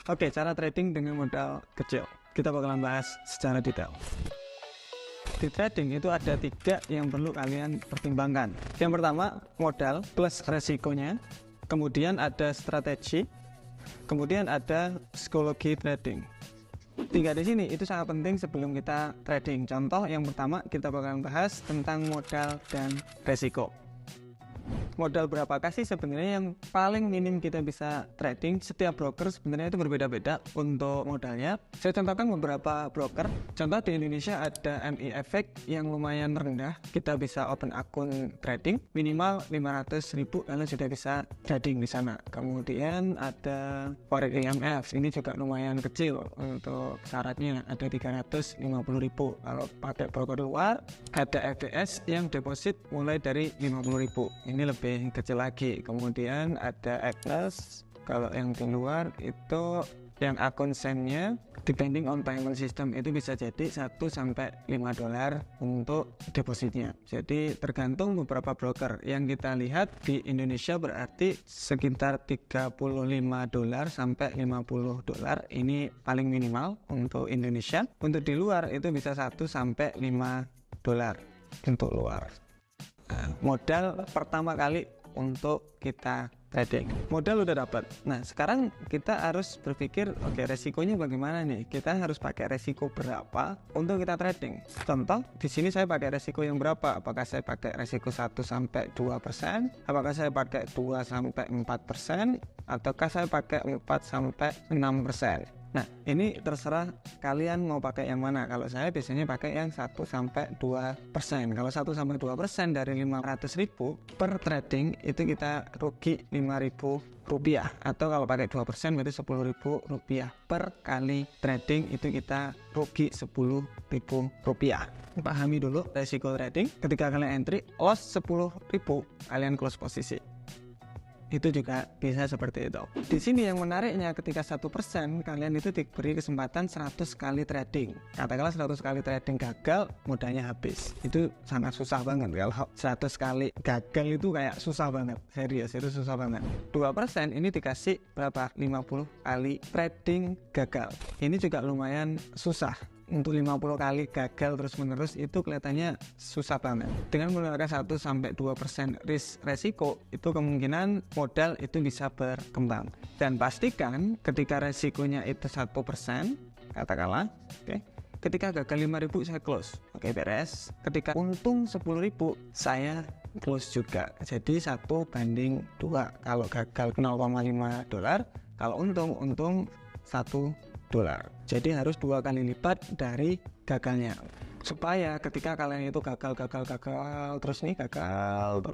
Oke, cara trading dengan modal kecil. Kita bakalan bahas secara detail. Di trading itu ada 3 yang perlu kalian pertimbangkan. Yang pertama, modal plus resikonya. Kemudian ada strategi. Kemudian ada psikologi trading. 3 di sini itu sangat penting sebelum kita trading. Contoh yang pertama kita bakalan bahas tentang modal dan resiko. Modal berapakah sih sebenarnya yang paling minim kita bisa trading? Setiap broker sebenarnya itu berbeda-beda untuk modalnya. Saya contohkan beberapa broker. Contoh di Indonesia ada MI Effect yang lumayan rendah. Kita bisa open akun trading minimal 500.000 kalian sudah bisa trading di sana. Kemudian ada Forex IMF, ini juga lumayan kecil untuk syaratnya, ada 350.000. Kalau pakai broker luar ada FDS yang deposit mulai dari 50.000. Ini lebih kecil lagi. Kemudian ada Agnes, kalau yang di luar itu yang akun SEN-nya depending on payment system itu bisa jadi 1-5 dolar untuk depositnya. Jadi tergantung beberapa broker. Yang kita lihat di Indonesia berarti sekitar 35 dolar sampai 50 dolar ini paling minimal untuk Indonesia. Untuk di luar itu bisa 1-5 dolar untuk luar. Modal pertama kali untuk kita trading, modal udah dapat. Nah sekarang kita harus berpikir, oke, resikonya bagaimana nih? Kita harus pakai resiko berapa untuk kita trading? Contoh di sini saya pakai resiko yang berapa? Apakah saya pakai resiko 1-2%? Apakah saya pakai 2-4%? Ataukah saya pakai 4-6%? Nah ini terserah kalian mau pakai yang mana. Kalau saya biasanya pakai yang 1-2%. Kalau 1-2% dari 500.000 per trading itu kita rugi 5.000 rupiah, atau kalau pakai 2% berarti 10.000 rupiah per kali trading, itu kita rugi 10.000 rupiah. Pahami dulu resiko trading. Ketika kalian entry loss 10.000, kalian close posisi. Itu juga bisa seperti itu. Di sini yang menariknya, ketika 1% kalian itu diberi kesempatan 100 kali trading. Katakanlah 100 kali trading gagal, modalnya habis. Itu sangat susah banget. Kalau 100 kali gagal itu kayak susah banget. Serius, itu susah banget. 2% ini dikasih berapa? 50 kali trading gagal. Ini juga lumayan susah. Untuk 50 kali gagal terus menerus itu kelihatannya susah banget. Dengan menggunakan 1-2% resiko, itu kemungkinan modal itu bisa berkembang. Dan pastikan ketika resikonya itu 1%, katakanlah, oke, ketika gagal 5.000 saya close, oke, beres. Ketika untung 10.000 saya close juga. Jadi 1/2. Kalau gagal 0,5 dolar, kalau untung 1 dolar. Jadi harus 2 kali lipat dari gagalnya, supaya ketika kalian itu gagal terus nih, gagal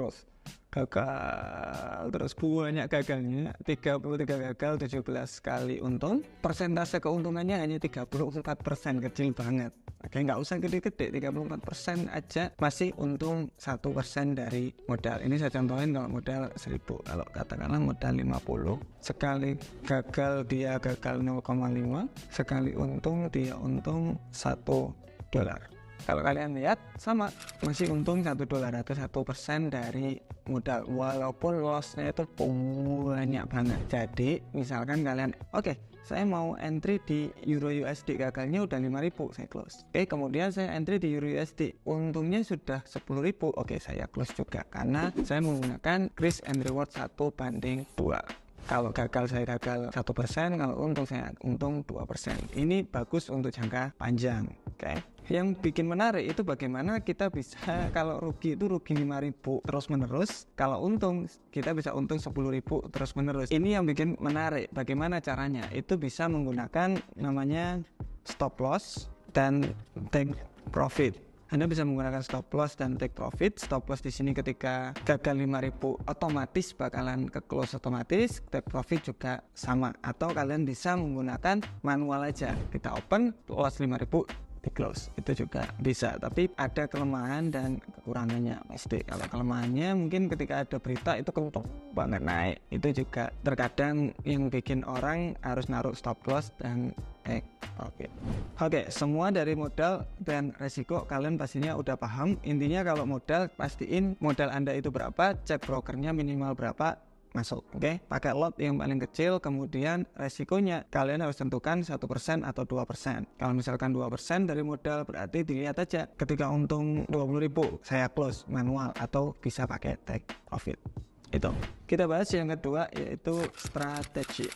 terus banyak gagalnya, 33 gagal 17 kali untung, persentase keuntungannya hanya 34%, kecil banget. Oke, nggak usah gede-gede, 34% aja masih untung 1% dari modal. Ini saya contohin kalau modal 1.000, kalau katakanlah modal 50, sekali gagal dia gagal 0,5, sekali untung dia untung 1 dolar. Kalau kalian lihat sama, masih untung 1 dolar atau 1% dari modal, walaupun lossnya itu banyak banget. Jadi misalkan kalian, oke, saya mau entry di Euro USD, gagalnya udah 5.000, saya close. Oke, kemudian saya entry di Euro USD, untungnya sudah 10.000, oke, saya close juga, karena saya menggunakan risk and reward 1/2. Kalau gagal saya gagal 1%, kalau untung saya untung 2%. Ini bagus untuk jangka panjang. Oke. Yang bikin menarik itu bagaimana kita bisa, kalau rugi itu rugi 5.000 terus menerus, kalau untung kita bisa untung 10.000 terus menerus. Ini yang bikin menarik. Bagaimana caranya? Itu bisa menggunakan namanya stop loss dan take profit. Anda bisa menggunakan stop loss dan take profit. Stop loss di sini ketika gagal 5.000 otomatis bakalan ke close otomatis. Take profit juga sama. Atau kalian bisa menggunakan manual aja. Kita open, loss 5.000, di close, itu juga bisa. Tapi ada kelemahan dan kekurangannya pasti. Kalau kelemahannya mungkin ketika ada berita itu kenceng banget naik, itu juga terkadang yang bikin orang harus naruh stop loss dan Oke, semua dari modal dan resiko kalian pastinya udah paham. Intinya kalau modal, pastiin modal Anda itu berapa, cek brokernya minimal berapa, masuk. Oke, pakai lot yang paling kecil, kemudian resikonya kalian harus tentukan 1% atau 2%. Kalau misalkan 2% dari modal, berarti dilihat aja ketika untung 20.000 saya close manual atau bisa pakai take profit. Itu. Kita bahas yang kedua, yaitu strategi.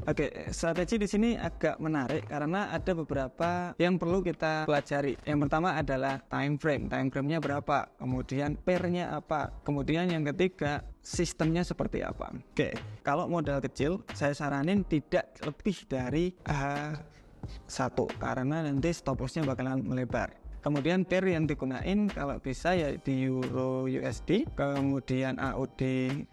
Oke, strategi di sini agak menarik karena ada beberapa yang perlu kita pelajari. Yang pertama adalah time frame. Time frame-nya berapa? Kemudian pair-nya apa? Kemudian yang ketiga, sistemnya seperti apa? Oke, kalau modal kecil, saya saranin tidak lebih dari H1 karena nanti stop loss-nya bakalan melebar. Kemudian pair yang digunain kalau bisa ya di Euro USD, kemudian AUD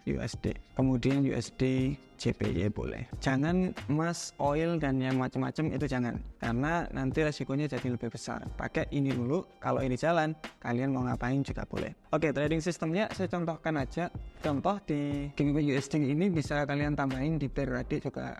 USD, kemudian USD JPY boleh. Jangan emas, oil dan yang macam-macam itu jangan, karena nanti resikonya jadi lebih besar. Pakai ini dulu, kalau ini jalan, kalian mau ngapain juga boleh. Oke, trading sistemnya saya contohkan aja. Contoh di GBP USD ini bisa kalian tambahin di pair ready juga